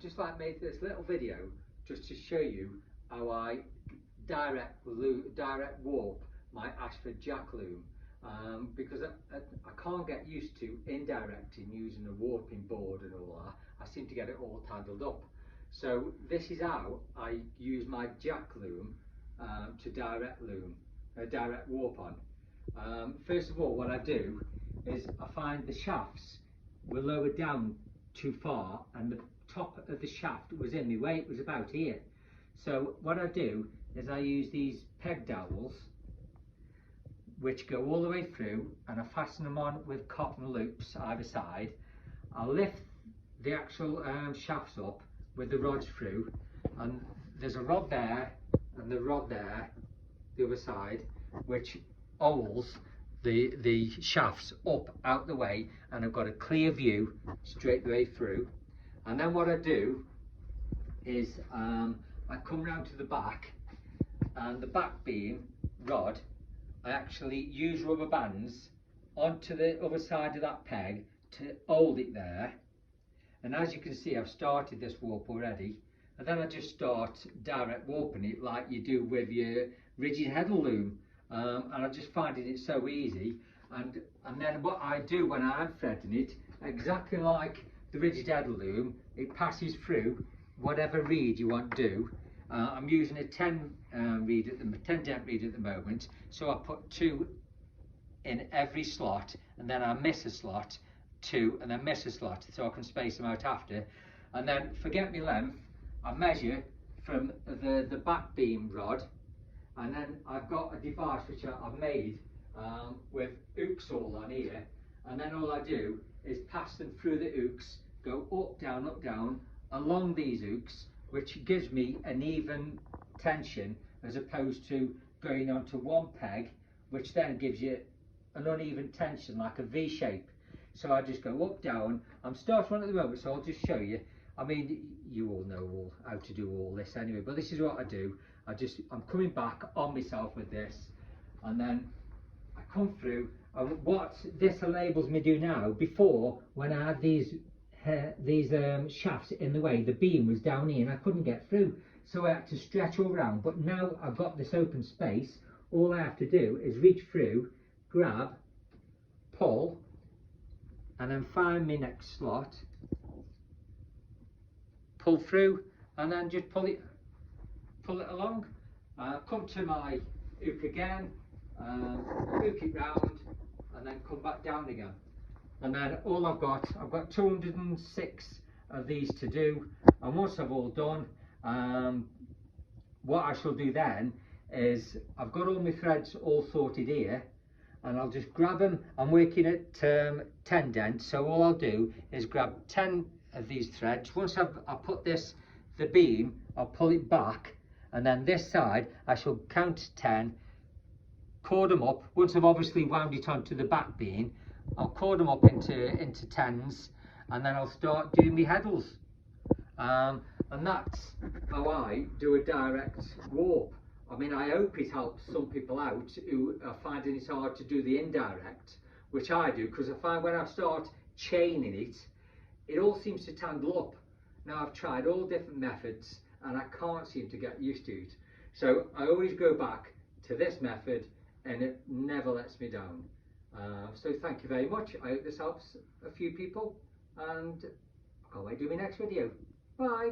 just like make this little video just to show you how I direct warp my Ashford Jack loom, because I can't get used to indirecting using a warping board and all that. I seem to get it all tangled up. So this is how I use my Jack loom to direct warp on. First of all, what I do is I find the shafts were lowered down too far and the top of the shaft was in my way. It was about here. So what I do is I use these peg dowels which go all the way through, and I fasten them on with cotton loops either side. I lift the actual shafts up with the rods through, and there's a rod there and the rod there, the other side, which holds the shafts up out the way, and I've got a clear view straight the way through. And then what I do is I come round to the back, and the back beam rod, I actually use rubber bands onto the other side of that peg to hold it there. And as you can see, I've started this warp already, and then I just start direct warping it like you do with your rigid heddle loom. And I'm just finding it so easy. And then what I do when I'm threading it, exactly like the rigid heddle loom, it passes through whatever reed you want to do. I'm using a 10 dent reed at the moment, so I put 2 in every slot, and then I miss a slot, 2, and then miss a slot, so I can space them out after. And then forget my length, I measure from the back beam rod, and then I've got a device which I've made with hooks all on here, and then all I do is pass them through the hooks, go up, down, along these hooks, which gives me an even tension as opposed to going onto one peg, which then gives you an uneven tension like a V shape. So I just go up, down. I'm starting one at the moment, so I'll just show you. I mean, you all know how to do all this anyway, but this is what I do. I'm coming back on myself with this, and then I come through. And what this enables me to do now, before, when I had these shafts in the way, the beam was down here and I couldn't get through, so I had to stretch all around. But now I've got this open space, all I have to do is reach through, grab, pull, and then find my next slot, pull through, and then just pull it along. Come to my hook again, hook it round, and then come back down again. And then all I've got 206 of these to do, and once I've all done, what I shall do then is, I've got all my threads all sorted here, and I'll just grab them. I'm working at 10 dent, so all I'll do is grab 10 of these threads. Once I've put the beam, I'll pull it back, and then this side I shall count 10, cord them up. Once I've obviously wound it onto the back beam, I'll cord them up into 10s, and then I'll start doing my heddles. And that's how I do a direct warp. I mean, I hope it helps some people out who are finding it hard to do the indirect, which I do, because I find when I start chaining it, it all seems to tangle up. Now, I've tried all different methods and I can't seem to get used to it. So I always go back to this method, and it never lets me down. So thank you very much. I hope this helps a few people, and I can't wait to do my next video. Bye.